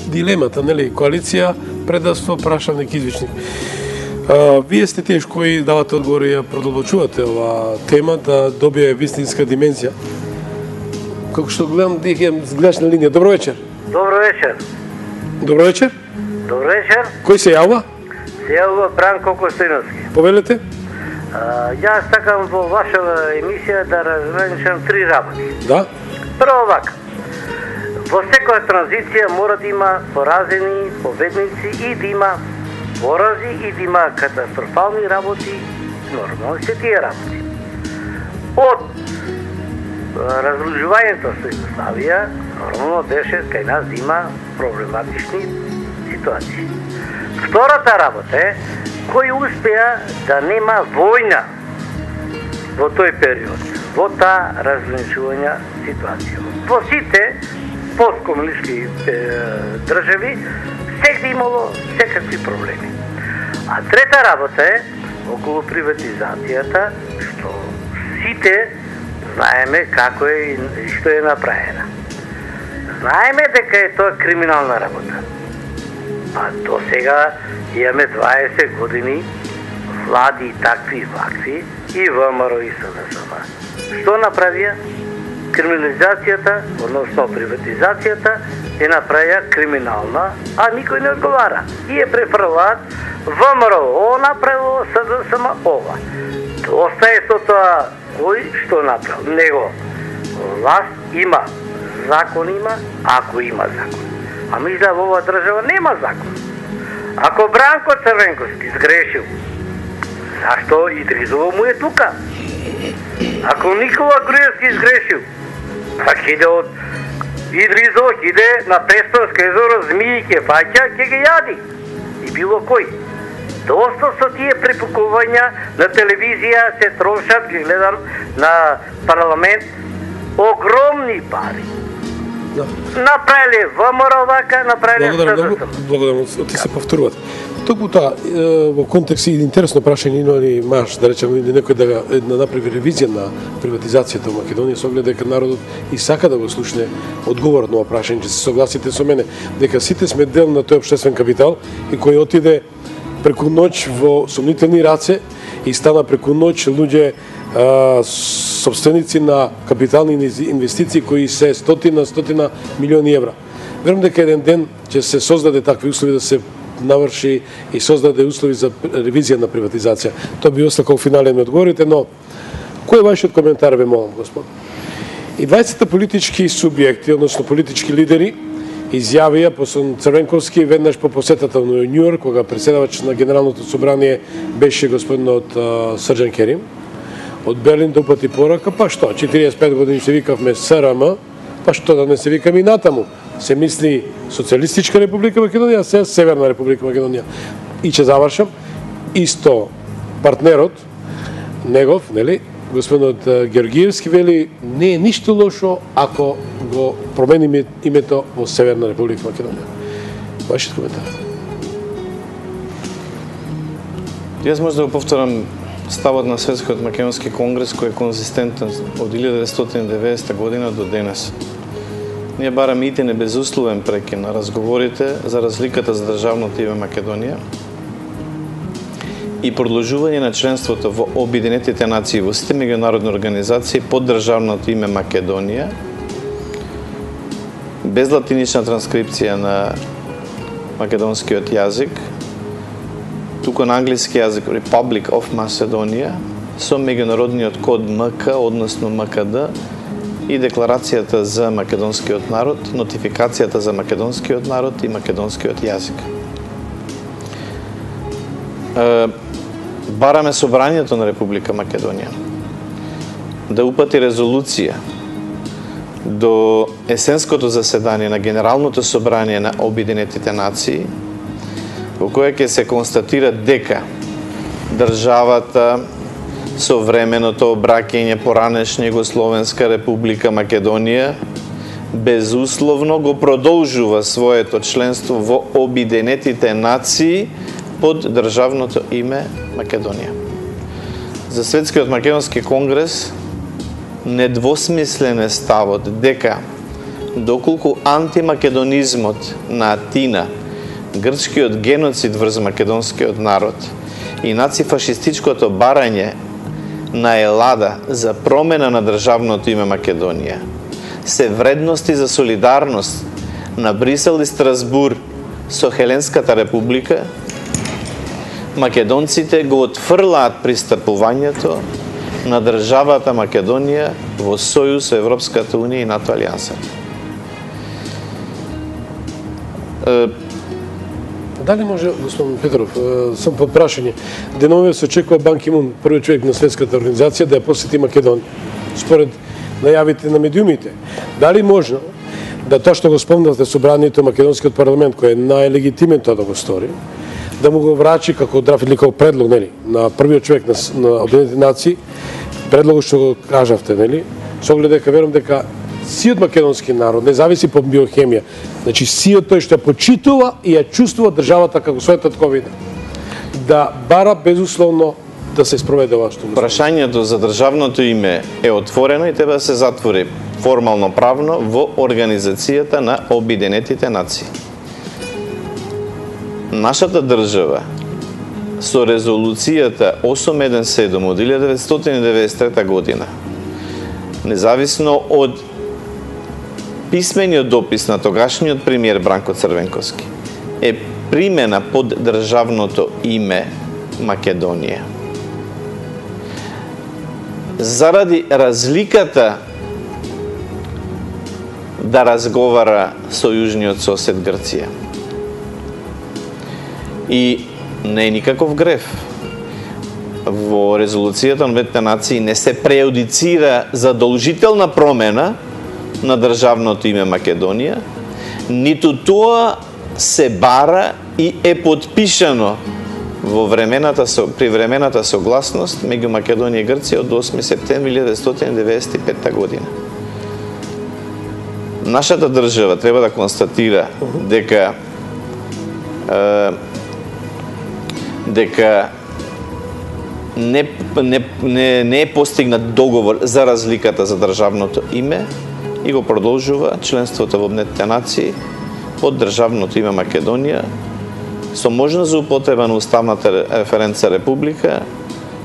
дилемата, нели, коалиција, предавство, прашавник, извичник. Вие сте тие кои давате одговор и ја продолбочувате ова тема да добие вистинска димензија. Како што гледам, гледаш на линија. Добро вечер. Добро вечер. Добро вечер. Добро вечер. Кој се јавува? Се јавува Бранко Костојновски. Повелете? Јас сакам во вашава емисија да разграничам три работи. Да. Прво вака. Во секоја транзиција мора да има поразени, победници и да има порази и да има катастрофални работи, нормални се тие работи. Од разложувањето со Југославија, нормално беше кај нас да има проблематични ситуации. Втората работа е кој успеа да нема војна во тој период, во таа разграничувања ситуација. Во сите посткомунистички држави секогаш имало секакви проблеми. А трета работа е околу приватизацијата, што сите знаеме како е и што е направена. Знаеме дека е тоа криминална работа. А до сега имаме 20 години влади такви и вакви и ВМРО и СДСМ. Што направија? Криминализацијата, односно приватизацијата, е направија криминална, а никој не одговара. И е префрлаат ВМРО ова направило, СДСМ ова. Доста е со тоа кој што направил. Него власт има, закон има, ако има закон. А мисля во оваа држава нема закон. Ако Бранко Црвенковски сгрешил, зашто Идризово му е тука? Ако Никола Груевски сгрешил, пак иде од Идризово, иде на Песпанско езеро, змии ќе фаќа, ќе ги јади. И било кој. Доста со тие препукувања на телевизија се трошат, ги гледам на парламент, огромни пари. Да. Направиле ВМРО вака, направиле СДСМ. Благодарам, ти се повторуват. Токму тоа, во контекст и интересно прашање, или маш, да речеме, некој да направи ревизија на приватизацијата во Македонија, со оглед дека народот и сака да го слушне одговорот на ова прашање, че се согласите со мене, дека сите сме дел на тој општествен капитал и кој отиде преку ноќ во сомнителни раце и стана преку ноќ луѓе собственици на капитални инвестиции кои се стотина милиони евра. Верувам дека еден ден ќе се создаде такви услови да се наврши и создаде услови за ревизија на приватизација. Тоа би остал како финален ми одговорите, но кој е вашиот коментар, ве молам, господ? И 20 политички субјекти, односно политички лидери, изјавија посредно Црвенковски веднаш по посетата во Њујорк, кога преседавач на Генералното собрание беше господинот Срџан Керим, од Берлин да упати порака, па што, 45 години се викавме СРМ, па што да не се викаме и натаму. Се мисли Социјалистичка република Македонија, се Северна република Македонија. И ќе завршам, исто партнерот негов, нели, господинот Георгиевски вели, не е ништо лошо ако го промениме името во Северна република Македонија. Вашиот коментар. Јас може да го повторам ставот на Светскиот македонски конгрес кој е конзистентен од 1990 година до денес. Ние бараме итен безусловен прекин на разговорите за разликата за државното име Македонија и продолжување на членството во Обединетите нации во сите меѓународни организации под државното име Македонија, без латинична транскрипција на македонскиот јазик, туку на англиски јазик Republic of Macedonia, со меѓународниот код МК, односно МКД, и декларацијата за македонскиот народ, нотификацијата за македонскиот народ и македонскиот јазик. Бараме Собранието на Република Македонија да упати резолуција до есенското заседание на Генералното собрание на Обединетите нации, во која ќе се констатира дека државата со временото обраќање поранешна Југословенска република Македонија безусловно го продолжува своето членство во Обединетите нации под државното име Македонија. За Светскиот македонски конгрес недвосмислен е ставот дека доколку антимакедонизмот на Атина, грчкиот геноцид врз македонскиот народ и нацифашистичкото барање на Елада за промена на државното име Македонија се вредности за солидарност на Брисел и Страсбур со Хеленската република, македонците го отфрлаат пристапувањето на државата Македонија во сојуз со Европската унија и НАТО алијансата. Дали може, господин Петров, сам под прашање, денове се очекува Бан Ки Мун, првиот човек на светската организација, да ја посети Македонија, според најавите на медиумите. Дали можно да тоа што го спомнавте собранието македонскиот парламент, кој е најлегитимен тоа да го стори, да му го врачи како драф или како предлог, нели, на првиот човек на Обединетите нации, предлогот што го кажавте, нели, со оглед дека верувам дека сиот македонски народ не зависи по биохемија. Значи сиот тој што ја почитува и ја чувствува државата како своја татковина, да бара безусловно да се спроведе ова што. Прашањето за државното име е отворено и треба да се затвори формално правно во Организацијата на Обединетите нации. Нашата држава со резолуцијата 817 од 1993 година, независно од писмениот допис на тогашниот премиер Бранко Црвенковски, е примена под државното име Македонија. Заради разликата да разговара со јужниот сосед Грција. И не е никаков греф. Во резолуцијата на Обединетите нации не се прејудицира задолжителна промена на државното име Македонија, ниту тоа се бара и е подпишано во привремената согласност меѓу Македонија и Грција од 8 септември 1995 година. Нашата држава треба да констатира дека не е постигнат договор за разликата за државното име и го продолжува членството во Обединетите нации под државното име Македонија со можност за употреба на уставната референца Република,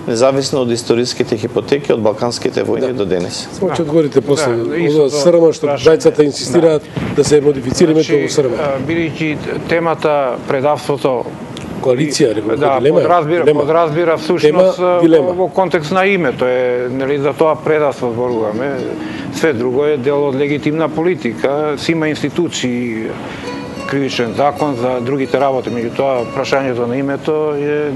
независно од историските хипотеки од балканските војни до денес. Само ќе одговорите после СРМ што брајцата инсистираат да се модифицира името во СРМ. Бидејќи темата предавството коалиција, подразбира всушност во контекст на името е, нели, за тоа предавство зборуваме. Све друго е дел од легитимна политика, си има институции, кривичен закон за другите работи, меѓутоа прашањето на името е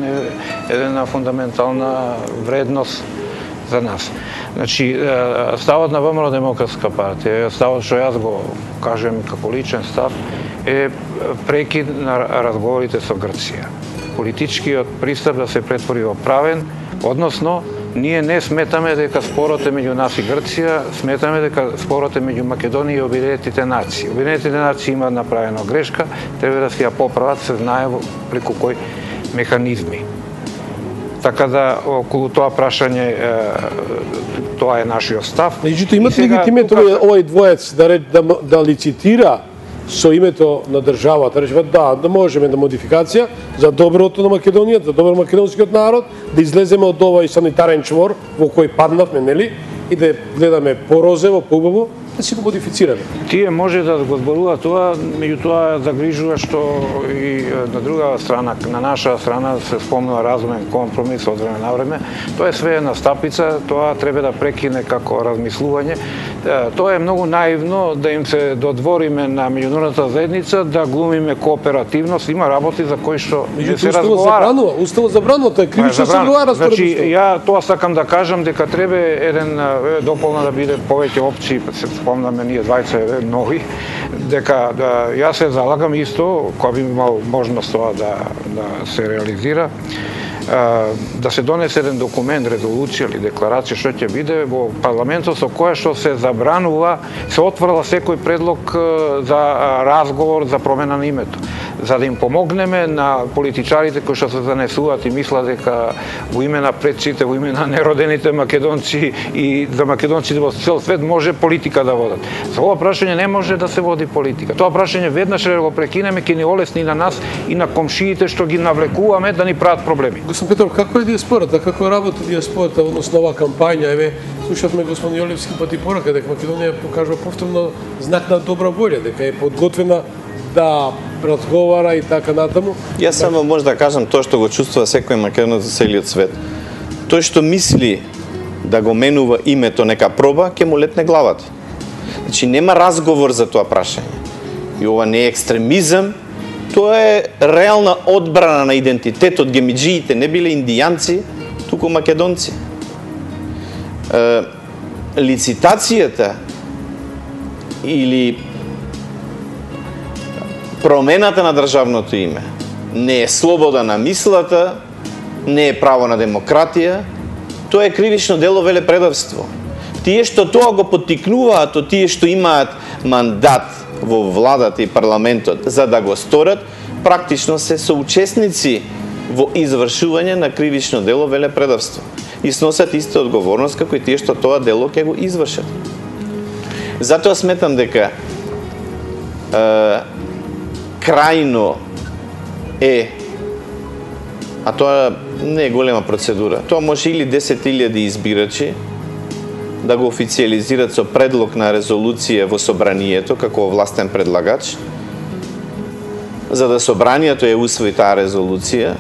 една фундаментална вредност за нас. Значи, ставот на ВМРО Демократска партија, ставот што јас го кажем како личен став, е прекид на разговорите со Грција. Политичкиот пристап да се претвори во правен, односно, ние не сметаме дека спорот е меѓу нас и Грција, сметаме дека спорот е меѓу Македонија и Обединетите нации. Обединетите нации имаат направена грешка, треба да се ја поправат, се знае преку кој механизми. Така да, околу тоа прашање, тоа е нашиот став. Меѓутоа, имат легитимет овој двоец да лицитира со името на државата, речева да можеме да модификација за доброто на Македонија, за добро македонскиот народ, да излеземе од овој санитарен чвор во кој паднавме, нели, и да гледаме порозево, поубаво, да си го модифицираме. Тие може да го зборува тоа, меѓутоа загрижува што и на друга страна, на наша страна се спомнува разумен компромис од време на време. Тоа е све една стапица, тоа треба да прекине како размислување. Тоа е многу наивно да им се додвориме на меѓународната заедница, да глумиме кооперативност, има работи за кои што не се разговара. Уставот забранува, тоа е кривично се разговара според Значи, ја тоа сакам да кажам дека треба еден дополна да биде повеќе опции, се спомнаме ние двајца нови, дека јас се залагам исто, кога би имал можност тоа да се реализира, да се донесе еден документ, резолуција или декларација што ќе биде во парламентот со која што се забранува, се отворила секој предлог за разговор за промена на името. за да им помогнеме на политичарите кои што се занесуваат и мислат дека во име на предците, во име на неродените македонци и за македонците во цел свет може политика да водат. За ова прашање не може да се води политика. Тоа прашање веднаш го прекинеме, ќе ни олесни на нас и на комшиите што ги навлекуваме да ни прават проблеми. Господин Петров, како е диаспората? Како работи диаспората односно оваа кампања? Еве, слушавме господин Јолевски пати порака дека Македонија покажува повторно знак на добра волја, дека е подготвена да разговара и така натаму. Јас само може да кажам тоа што го чувствува секој македонец за целиот свет. Тој што мисли да го менува името нека проба, ќе му летне главата. Значи нема разговор за тоа прашање. И ова не е екстремизам, тоа е реална одбрана на идентитетот. Гемиджиите не биле индијанци, туку македонци. Лицитацијата или промената на државното име не е слобода на мислата, не е право на демократија, тоа е кривично дело велепредавство. Тие што тоа го поттикнуваат, тие што имаат мандат во владата и парламентот за да го сторат, практично се соучесници во извршување на кривично дело велепредавство и сносат иста одговорност како и тие што тоа дело ќе го извршат. Затоа сметам дека крајно е, а тоа не е голема процедура, тоа може или 10.000 избирачи да го официализират со предлог на резолуција во собранието како властен предлагач, за да собранието ја усвои таа резолуција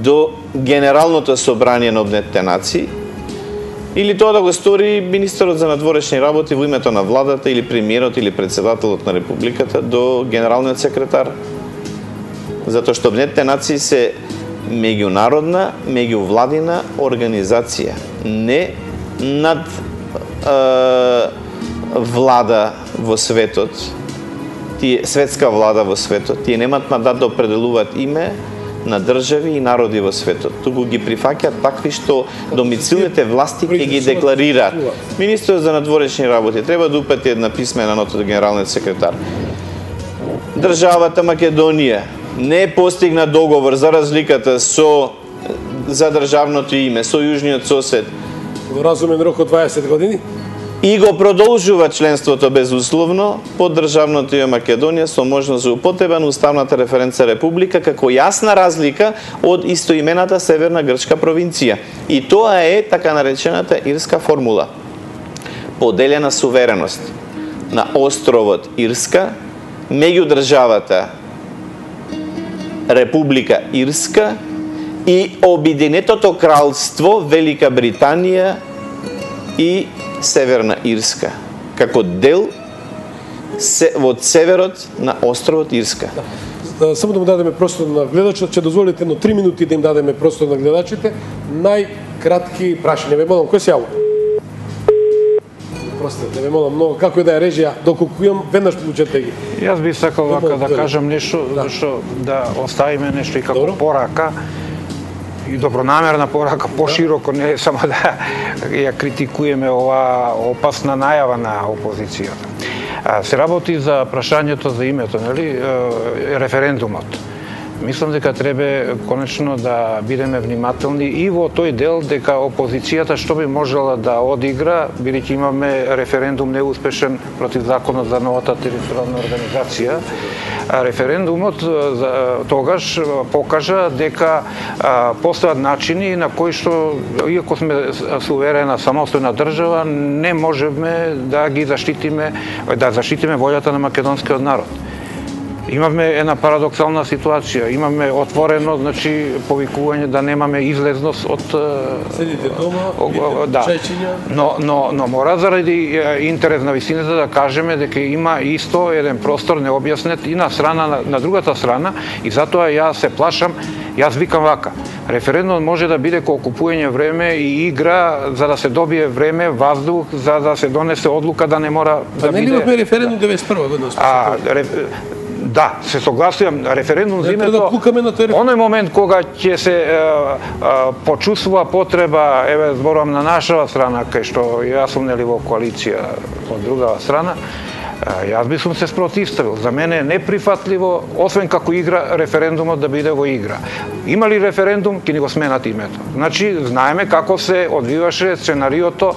до Генералното собрание на Обединетите нации, или тоа да го стори министерот за надворешни работи во името на владата или премиерот или председателот на републиката до генералниот секретар. Затоа што Обединетите нации се меѓународна, меѓувладина организација, не над влада во светот, тие светска влада во светот, тие немаат мандат да определуваат име на држави и народи во светот, туку ги прифаќаат такви што домицилните власти ќе ги декларираат. Министерот за надворешни работи треба да упати една писмена нота до генералниот секретар. Државата Македонија не постигна договор за разликата за државното име со јужниот сосед во разумен рок од 20 години и го продолжува членството безусловно под државното име Македонија со можност за употреба на уставната референца република како јасна разлика од истоимената северна грчка провинција. И тоа е така наречената ирска формула. Поделена сувереност на островот Ирска меѓу државата Република Ирска и Обединетото кралство Велика Британија и Северна Ирска, како дел од северот на островот Ирска. Само да му дадеме простор на гледачот, ќе дозволите едно 3 минути да им дадеме простор на гледачите. Најкратки прашања. Ве молам, кој се јавува? Простите, ве молам многу, како и да е режија, доколку имам, веднаш получете ги. Јас би сакал вака да кажам нешто, зашто да оставиме нешто и како порака, и добронамерна порака, пошироко, не само да ја критикуеме ова опасна најава на опозицијата. Се работи за прашањето за името, нели, референдумот. Мислам дека треба конечно да бидеме внимателни и во тој дел дека опозицијата што би можела да одигра, бидејќи имаме референдум неуспешен против законот за новата територијална организација. Референдумот тогаш покажа дека постојат начини на кои што, иако сме суверена самостојна држава, не можеме да ги заштитиме волјата на македонскиот народ. Имаме една парадоксална ситуација, имаме отворено, значи, повикување да немаме излезност од седите дома, да. Но мора заради интерес на висината да кажеме дека има исто еден простор необјаснет и на страна на другата страна и затоа јас се плашам, јас викам вака. Референдум може да биде купување време и игра за да се добие време, воздух, за да се донесе одлука да не мора да биде. Не имавме референдум 91 година. Да, се согласувам, референдум за името, оној момент кога ќе се почувствува потреба, еве зборувам на нашава страна, кај што јас сум нели во коалиција од другава страна, Јас би сум се спротивставил. За мене е неприфатливо, освен како игра, референдумот да биде во игра. Има ли референдум, ќе ни го сменат името. Значи, знаеме како се одвиваше сценариото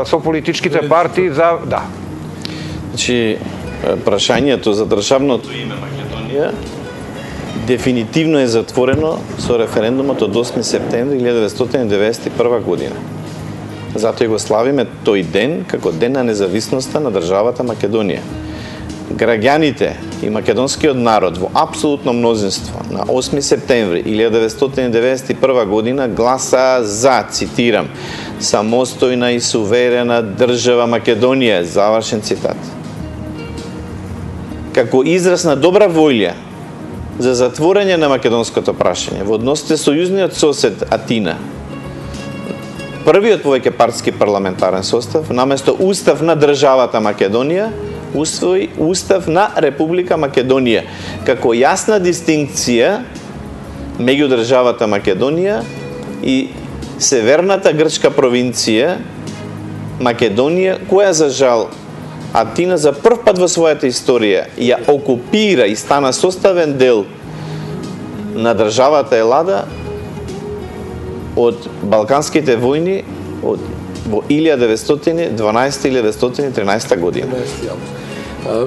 со политичките партии за... Да. Значи, прашањето за државното име Македонија дефинитивно е затворено со референдумот од 8 септември 1991 година. Затоа го славиме тој ден како ден на независноста на државата Македонија. Граѓаните и македонскиот народ во апсолутно мнозинство на 8 септември 1991 година гласаа за, цитирам, самостојна и суверена држава Македонија, завршен цитат. Како израз на добра волја за затворање на македонското прашање во односите со јужниот сосед Атина, првиот повеќе партски парламентарен состав, наместо устав на државата Македонија, усвои устав на Република Македонија, како јасна дистинкција меѓу државата Македонија и северната грчка провинција Македонија, која за жал Атина за прв пат во својата историја ја окупира и стана составен дел на државата Елада од Балканските војни во 1912-1913 година.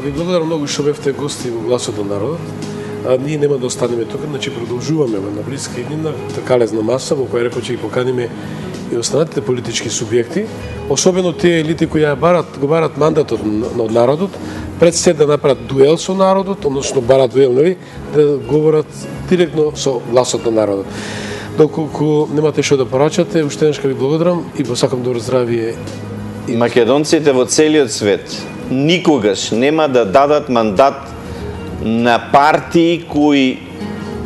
Ви благодарам многу што бевте гости во Гласот на народот. Ние нема да останеме тука, значи продолжуваме на блиска иднина такалезна маса во која рекол ќе ги поканиме и останатите политички субјекти, особено тие елити кои го барат мандатот од народот, пред се да направат дуел со народот, односно барат дуел, нели, да говорат директно со гласот на народот. Доколку немате што да порачате, уште еднаш ви благодарам и посакам добро здравие. Македонците во целиот свет никогаш нема да дадат мандат на партии кои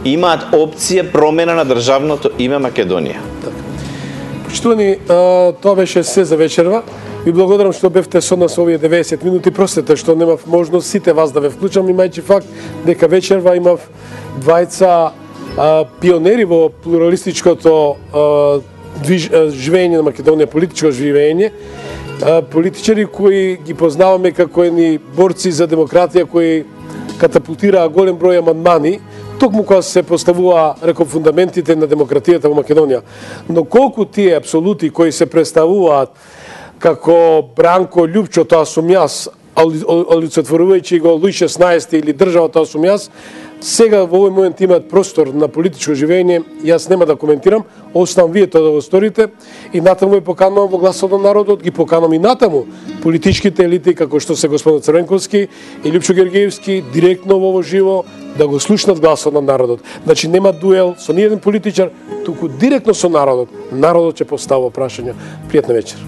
имаат опција промена на државното име Македонија. Почитувани, тоа беше се за вечерва. Ви благодарам што бевте со нас овие 90 минути. Простете што немав можност сите вас да ве вклучам, имајќи факт дека вечерва имав двајца пионери во плуралистичкото живење на Македонија, политичко живење, политичари кои ги познаваме како едни борци за демократија, кои катапултираа голем број амандмани, токму кога се поставува, рекол, фундаментите на демократијата во Македонија. Но колку тие апсолути кои се представуваат како Бранко Љупчо, тоа сум јас, олицетворувајќи го Луј 16 или држава, тоа сум јас, сега во овој момент имаат простор на политичко живење, јас нема да коментирам, оставам вие тоа да го сторите и натаму ја поканувам во Гласот на народот, ги поканувам и натаму политичките елити како што се господин Црвенковски и Љупчо Гергиевски директно во живо да го слушнат Гласот на народот. Значи нема дуел со ниеден политичар, туку директно со народот. Народот ќе поставува прашања. Пријатна вечер.